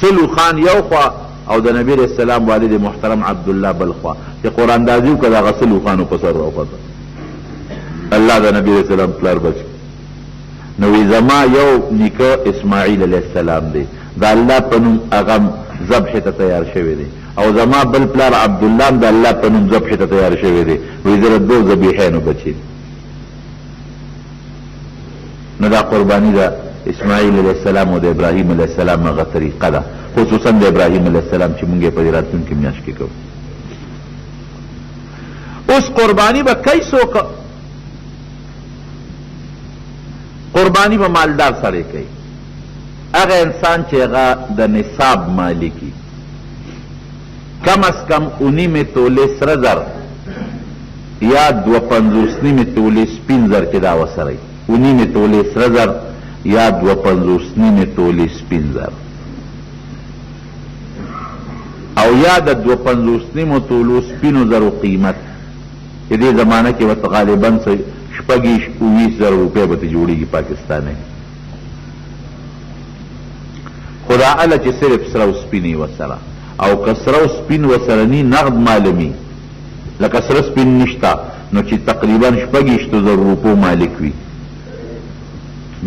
سلو خان یو خوا او د نبی علیہ السلام والد محترم عبدالله بل خوا چې قرآن دازیو که دا سلو خانو په سر راوخته الله د نبی علیہ السلام پلار بچ نوی زما یو نیکه اسماعیل علیہ السلام دی دا الله په نوم هغه ذبح ته تیار شوی دی او زما بل پلار عبدالله د الله په نوم ذبح ته تیار شوی دی وی زره دو ذبیحینو بچی نو دا قربانی دا اسماعیل علیہ السلام او د ابراهیم علیہ السلام هغه طریقه ده خصوصا د ابراهیم علیہ السلام چې مونږ په راتلونکي میاشت کې کوو. اوس قربانی به کیسو قربانی به مالدار سره کوي هغه انسان چې هغه د نصاب مالکی کم از کم 19 توله سره زر یا 2.5 توله سپین زر کې دا وسره 19 توله سره زر یا 2.5 توله سپین زر او یا د 2.5 تولو سپینو زرو قیمت چې دې زمانه کې وت غالبا 19,000 روپے به جوړیږي پاکستاني خدا الله چې صرف سره سپینی وسره او کسره سپین وسره ني نقد مالمی لکه سره سپین نشتا نو چې تقریبا 19,000 روپو مالک وي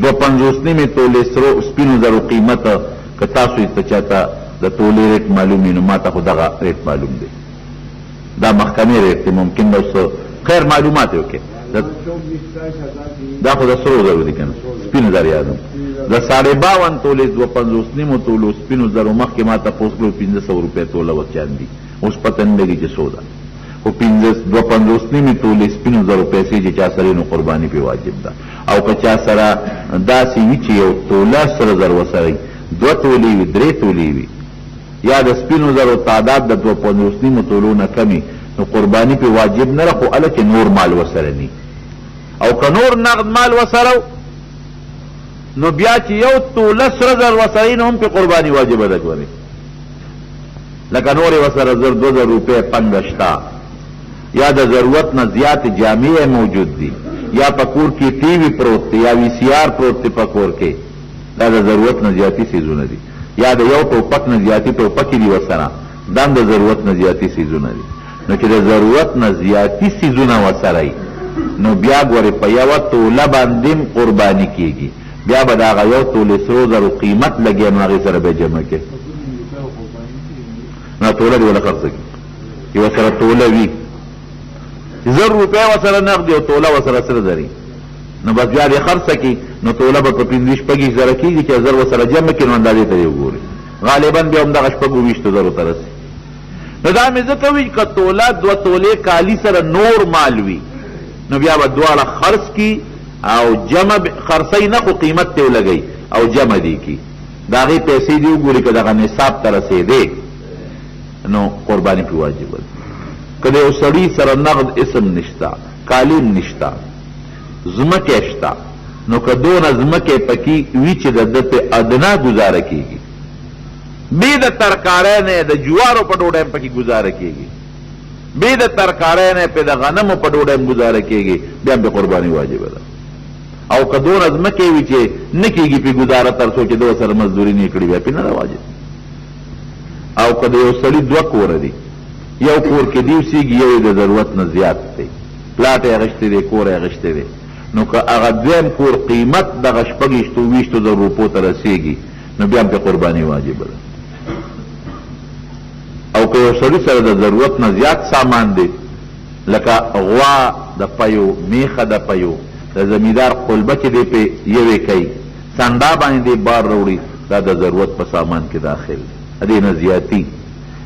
2.5 توله سره سپینو زرو قیمت که تاسو ته چاته د توله ریټ معلومي نو ماته خو دغه ریټ معلوم دی دا محکمه ریټ ممکن به خیر معلومات وکړي دا خو د سرو زرو دي کنه سپینو زر یادم د 52 توله 2.5 تولو سپینو زرو مخکې ماته پوسټ 1500 روپے توله وچاندي اوس پته نه لګي چې سودا خو 2.5 توله سپینو زرو پیسې چې چا سره نو قرباني په واجب ده او که چا سره داسې وي چې یو توله سره زر وسره 2 تولی وي 3 تولی وي یا د سپینو زرو تعداد د 2.5 تولو نه کمی نو قربانی په واجب نه رخو اله کې نور مال وسره ني او که نور نقد مال وسره نو بیا چې یو توله سره زر وسره نو هم په قربانی واجب ده کوي لکه نور وسره زر 2000 روپے پنګشتا یا د ضرورت نه زیات جامع موجود دي یا پکور کې ټي وي پروت یا وی سی آر پروت پکور کې دا د ضرورت نه زیاتی سيزونه دي یا د یو ټوپک نه زیاتی ټوپک دی وسره دا د ضرورت نه زیاتی سيزونه دي نو چې د ضرورت نه زیاتی سيزونه وسره نو بیا ګوره په یو توله باندې قرباني کیږي بیا به دا یو توله سرو زرو قیمت لګي نو هغه سره به جمع کې نو توله دی ولا خرڅ کی یو سره توله وی 1000 روپے وسره نقد او توله وسره سره زري نو بس بیا دې خرڅ کی نو توله به په 15 زره کېږي چې 1000 وسره جمع کړي نو اندازې ته وګوري غالبا به هم دغه 20,000 ترسي نو دا مې ځکه وی ک توله 2 توله کالی سره نور مال وی نو بیا به دواړه خرڅ کی او جمع خرڅي نه خو قیمت ته لګي او جمع دي کی داغه پیسې دی وګوري ک دغه نصاب تر رسیدي نو قرباني په واجب ده کله یو سړی سره نقد اسم نشتا کالیم نشتا زمکه شتا نو که دون زمکه پکی وی چې د دته ادنا گزاره کیږي به د ترکارې نه د جوارو په ډوډۍ پکی گزاره کیږي به د ترکارې نه په د غنمو په ډوډۍ گزاره کیږي بیا به قرباني واجب ده او که دون زمکه وی چې نکیږي په گزاره تر څو چې دوه سره مزدوري نه کړی بیا په نه واجب او که یو سړی دوه کور دی یو کور کې دیوسیږي یو د ضرورت نه زیات دی پلاټ یې غشته دی کور یې غشته دی نو که هغه دویم کور قیمت دغه 20,000 روپو ته رسیږي نو بیا په قرباني واجب ده او که یو سړی سره د ضرورت نه زیات سامان دی لکه غوا د پيو میخه د پيو د زمیدار قلبه چې دی په یوې کوي سنډا باندې بار وروړي دا د ضرورت په سامان کې داخل دی نه زیاتی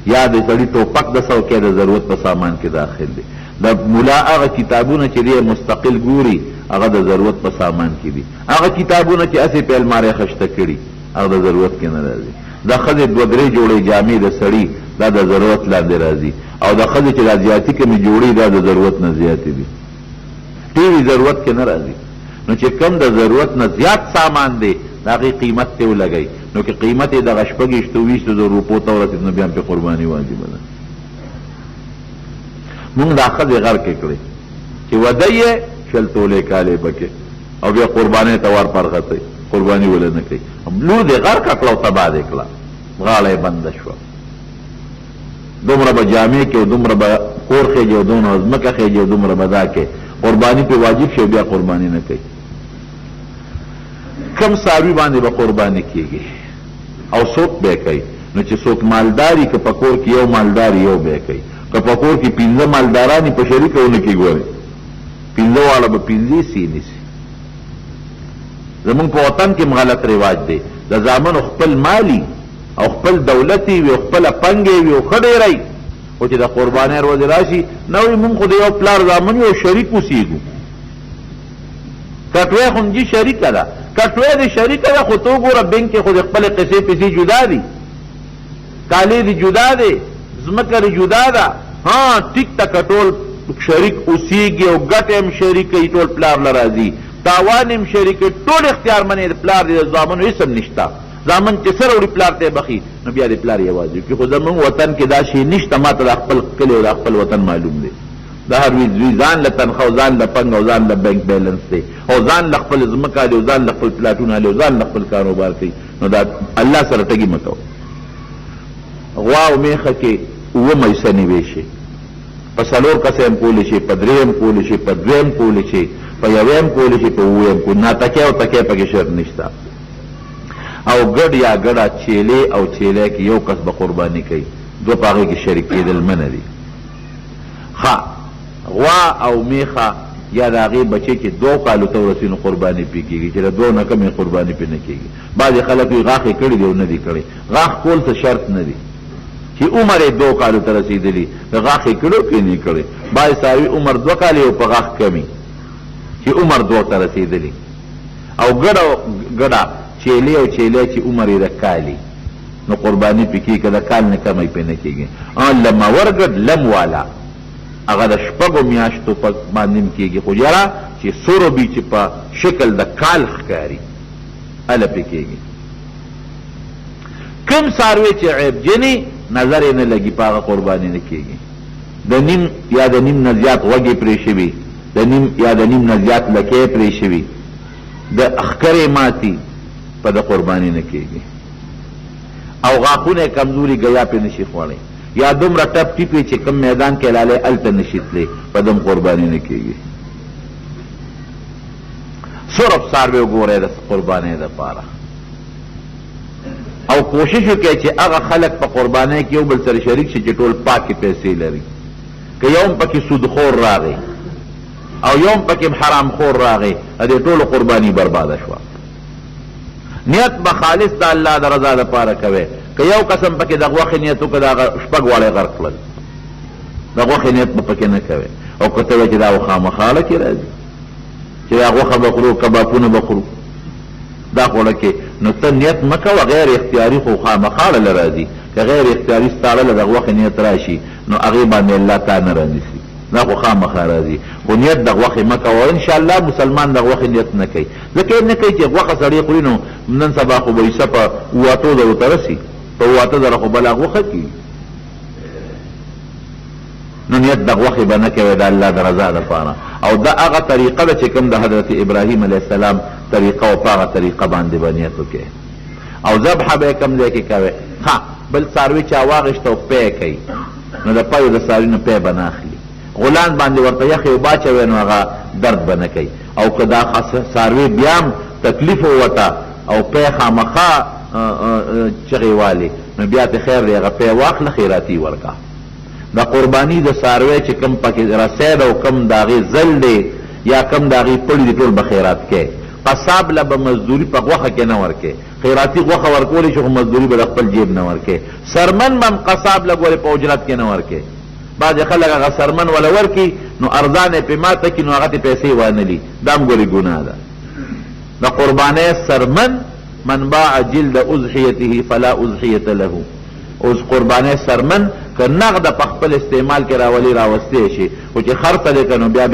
یا د سړی ټوپک د سو کې د ضرورت په سامان کې داخل دی د مولا هغه کتابونه چې دی مستقل ګوري هغه د ضرورت په سامان کې دي هغه کتابونه چې اسې په الماره خشته کړي هغه د ضرورت کې نه راځي د خځې 2-3 جوړې جامې د سړی دا د ضرورت لاندې راځي او د خځې چې د زیاتی کې می جوړې دا د ضرورت نه زیاتې دي ټیوی ضرورت کې نه راځي نو چې کم د ضرورت نه زیات سامان دی داغه قیمت ته ولګي نو کې قیمت د 20,000 روپو ته ورسېد نو بیا په قرباني واجب ده مونږ د اخذ غر کې کړی چې ودیه شل توله کاله بکې او بیا قرباني توار پر غته قرباني ولا نه کوي. لور دې غر کړه او تباه دې کړه، غاړه یې بنده شوه. دومره به جامې کې او دومره به کور خېږي او دومره ځمکه خېږي او دومره به دا کې قرباني پې واجب شي، بیا قرباني نه کوي. کم څاروي باندې به قرباني کېږي او څوک به کوي؟ نو چې څوک مالداري که په کور کې یو مالدار یو به کوي، که په کور کې 15 مالدارانې په شریکونه کې ګوري 15 واړه به 15 سي نیسي. زمونږ په وطن کې غلط رواج دی، د زامنو خپل مالی او خپل دولتي وي او خپل پنګې وي او ښه ډېری، خو چې د قربانۍ ورځې راشي نه وي مونږ خو د یو پلار زامن یو شریک اوسېږو. کټوۍ خو نجي شریکه ده، کټوۍ دې شریکه ده، خو تو ګوره بینک کې خو د خپلې قصې پیسې جدا دي، کالي دې جدا دی، ځمکه دې جدا ده. ها ټیک ته که ټول شریک اوسېږي او ګټه هم شریکوي، ټول پلار له راځي، تاوان هم شریکوي، ټول اختیار منې د پلار دی، د زامنو هېڅ هم نشته. زامن چې سره وړي پلار ته یې بخي نو بیا د پلار یوازې وکړي. خو زمونږ وطن کې دا شی نشته. ما ته د خپل کلي او د خپل وطن معلوم دی. د هر زوی ځان له تنخوا او ځان له پنګ او ځان له بینک بیلنس دی او ځان له خپل ځمکه دی او ځان له خپل پلاټونه دی او ځان له خپل کاروبار کوي. نو دا الله سره ټګي مه کوه. غوا او میخه کې 7 میسه نیوی شي، په 4 کسه هم کولی شي، په 3 هم کولی شي، په 2 هم کولی شي، په 1 هم کولی شي، په 7 هم کولی. ناتکې او تکې پکې شرط نشته. او ګډ یا ګډه چیلې او چیلې کې یو کس به قرباني کوي، 2 په هغې کې شریک کېدل منع دي. ښه غوا او میخه یا د هغې بچې چې 2 کالو ته ورسي نو قرباني پې کېږي، چې د 2 نه کمې قرباني پې نه کېږي. بعضې خلک وي غاښ یې کړي دي او نه دي کړی. غاښ کول څه شرط نه دي چې عمر یې 2 کالو ته رسېدلي، د غاښ یې کړو کې نه کړی. بعضې څاروي عمر 2 کالې او په غاښ کمي چې عمر 2 ته رسېدلي. او ګډه چیلې او چیلې چې عمر یې د کالي نو قرباني پې کېږي، که د کال نه کمی پې نه کېږي. لمور ګډ لم والا هغه د 6 میاشتو په باندې کېږي، خو یاره چې سروبي چې په شکل د کال ښکاري هله پې کېږي. کم څاروی چې عیبجنې نظر یې نه لګي په هغه قرباني نه کېږي. د نیم یا د نیم نه زیات غوږې پرې شوي، د نیم یا د نیم نه زیات لکې پرې شوي، د اخکرې ماتي په د قرباني نه کېږي. او غاښونه کمزوري ګیا پې نشي خوړی، یا دومره ټپ ټیپې چې کم میدان کې لالی هلته نشي تللی، په دم قرباني نه کېږي. صرف څاروی وګورئ د قربانۍ دپاره. او کوشش وکړئ چې هغه خلک په قربانۍ کې یو بل سره شریک شي چې ټول پاکې پیسې لري. که یو هم پکې سودخور راغی او یو هم پکې حرام خور راغی، د دې ټولو قرباني برباده شوه. نیت به خالص د الله د رضا دپاره کوئ. که یو قسم پکې د غوښې نیت وکړه د هغه 6 واړه غرق کړل، د غوښې نیت به پکې نه کوئ. او که ته وایې چې دا خامخاله کې راځي چې دا غوښه به خورو، کبابونه به خورو، دا خوړه کې، نو ته نیت مه کوه. غیر اختیاري خو خامخاله له راځي. که غیر اختیاري ستا له د غوښې نیت راشي نو هغې باندې الله تا نه رانیسي، دا خو خامخا راځي. خو نیت د غوښې مه کوه. انشاءالله مسلمان د غوښې نیت نه کوي، ځکه یې نه کوي چې غوښه سړی خوري نو نن سبا خو به حصه په 8,000 ته رسي، په 8,000 خو بله غوښه کېږي. نو نیت د غوښې به نه کوي د الله د رضا دپاره. او دا هغه طریقه ده چې کوم د حضرت ابراهیم علیه السلام طریقه او په هغه طریقه باندې به نیت وکړي. او ذبحه به یې کوم ځای کې کوي. ښه بل څاروي چا واغېشته او پی کوي نو د پیو د څاروي نه پی به نه اخلي. غولان باندې ورته یخې اوبه اچوي نو هغه درد به نه کوي. او که دا څاروي بیا هم تکلیف ووته او پی خامخا چغې والي نو بیا ته خیر دی، هغه پی واخله خیراتي ورکړه. د قرباني د څاروی چې کم پکې رسید او کم د هغې زل دی یا کم د هغې پړي دي ټول به خیرات کوي. قصاب له به مزدوري په غوښه کې نه ورکوي، خیراتي غوښه ورکولی شي خو مزدوري به د خپل جیب نه ورکوي. سرمن به هم قصاب له ګورې په اجرت کې نه ورکوي. بعضې خلک هغه سرمن وله ورکي نو ارزان یې پې ماته کړي نو هغه تې پیسې وانلي، دا هم ګورې ګناه ده. د قربانۍ سرمن من باع جلد اضحیته فلا اضحیة له. اوس قربانۍ سرمن که نقد په خپل استعمال کې راولي راوستی شي، خو چې خرڅه دی که نو بیا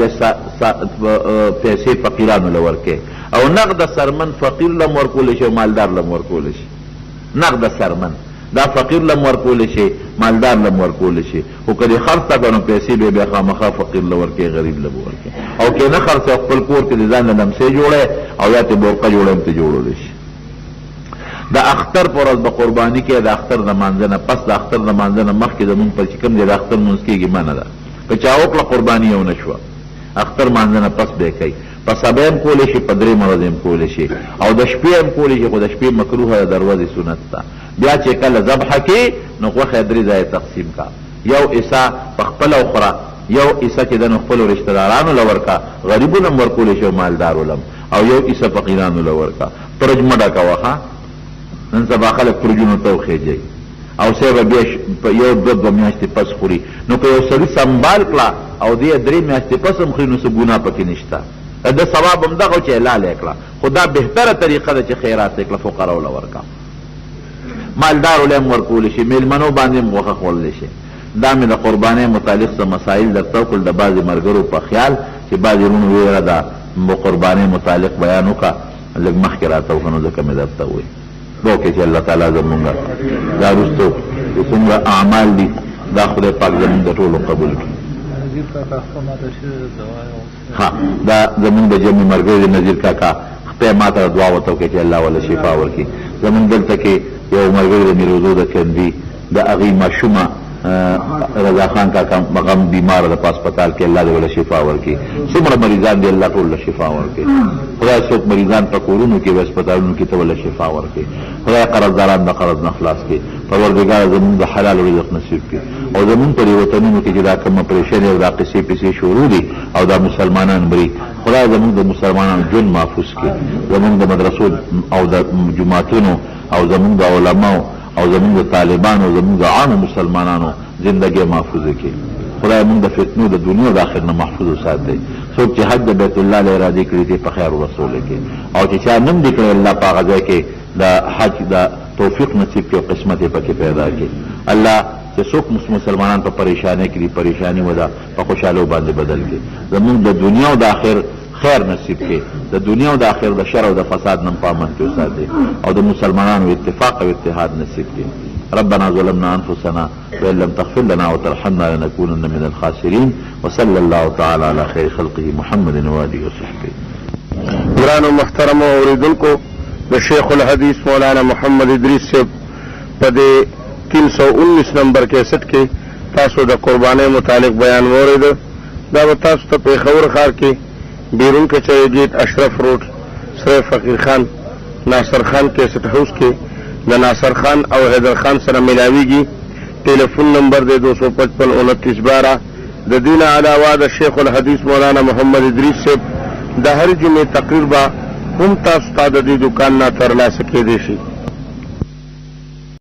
پیسې فقیرانو له ورکوي. او نقد سرمن فقیر لم ورکولی شي او مالدار لم ورکولی شي. نقد سرمن دا فقیر لم ورکولی شي، مالدار لم ورکولی شي. خو که دې خرڅه که نو پیسې به بیا خامخا فقیر له ورکوي، غریب له به ورکوي. او که نه خرڅه خپل کور کې د ځان له لمسې جوړی او یا ته بورقه جوړی هم ته جوړولی شي. د اختر پر ورځ به قرباني کې د اختر د مانځه نه پس د اختر د مانځه نه مخکې زمونږ پر چې کوم دی د اختر مونځ کېږي منه ده که چا وکړه قرباني یو نه شوه اختر مانځه نه پس به یې کوي په سبا هم کولی شي په درېیمه ورځ هم کولی شي او د شپې هم کولی شي خو د شپې مکروهه ده د ورځې سنت ده بیا چې کله ذبحه کې نو غوښه درې ځایه تقسیم کا یو حصه په خپله وخوره یو حصه چې د نو خپلو رشته دارانو له ورکه غریبونو هم ورکولی شي او مالدارو له او یو حصه فقیرانو له ورکه پرج مه ډکه وخه نن سبا خلک پرجونو ته وخېجئ او سبا بیا یو دوه میاشتې پس خوري نو که یو سړي سنبال کړه او دې درې میاشتې پس هم خوري نو څه ګناه پکې نشته د ثواب هم دغه چې حلال یې کړه خو دا بهتره طریقه ده چې خیرات یې کړه فقراو له ورکه مالدارو له هم ورکولی شي میلمنو باندې هم غوښه خوړلی شي دا مې د قربانۍ متعلق څه مسایل درته وکړل د بعضې ملګرو په خیال چې بعضې وروڼو ویره ده قربانۍ متعلق بیان وکړه لږ مخکې راته وکړه نو ځکه مې درته ووایي وکړې چې الله تعالی زمونږ دا وروستو چې څومره اعمال دي دا خدای پاک زمونږ د ټولو قبول کړي ها دا زمونږ د جمعې ملګری د نظیر کاکا خدای ما ته دعا ورته وکړې چې الله وله شفا ورکړي زمونږ دلته کې یو ملګری د میروزو د کندي د هغې ماشومه رضا خان کاکا مغم بیمار ده په هسپتال کې الله دې وله شفا ورکړي څومره مریضان دي الله ټول له شفا ورکړي خدای څوک مریضان په کورونو کې و هسپتالونو کې ته وله شفا ورکړي خدای قرضداران د قرض نه خلاص کړي پروردګار زمونږ د حلال رزق نصیب کړي او زمونږ په دې وطنونو کې چې دا کومه پریشانې او دا قصې پسې شروع دي او دا مسلمانان مري خدای زمونږ د مسلمانانو ژوند محفوظ کړي زمونږ د مدرسو او د جوماتونو او زمونږ د علماو او زمونږ د طالبانو او زمونږ د عامو مسلمانانو زندګي محفوظه کړي خدای موږ د فتنو د دنیا او د آخرت نه محفوظ وساتي څوک چې حج د بیت الله له ارادې کړي دي په خیر رسول کې او چې چا نم دي کړی الله په هغه ځای کې د حج د توفیق نصیب کړي او قسمت یې پکې پیدا کړي الله چې څوک مسلمانان په پریشانی کې دي پریشانی ودا په خوشحالو باندې بدل کړي زموږ د دنیا او د آخرت خیر نصیب کې د دنیا او د آخرت د شر او د فساد نه پامن کې وساتي او د مسلمانانو اتفاق او اتحاد نصیب کړي ربنا ظلمنا انفسنا وان لم تغفر لنا وترحمنا لنكونن من الخاسرين وصلى الله تعالى على خير خلقه محمد واله وصحبه. قرآن محترم اوریدونکو د شیخ الحدیث مولانا محمد ادریس صاحب په 319 نمبر کیسټ کې تاسو د قربانۍ متعلق بیان واورید. دا به تاسو ته پېښور ښار کې بیرون کچهری گیټ اشرف روډ سره فقیر خان ناصر خان کیسټ هاوس کې د ناصر خان او حیدر خان سره ملاویږي. ټلیفون نمبر دی 255 د دین علاوه د شیخ الحدیث مولانا محمد ادریس صاحب د هر جمعې تقریر به هم تاسو ته د دې دکان نه ترلاسه کېدی شي.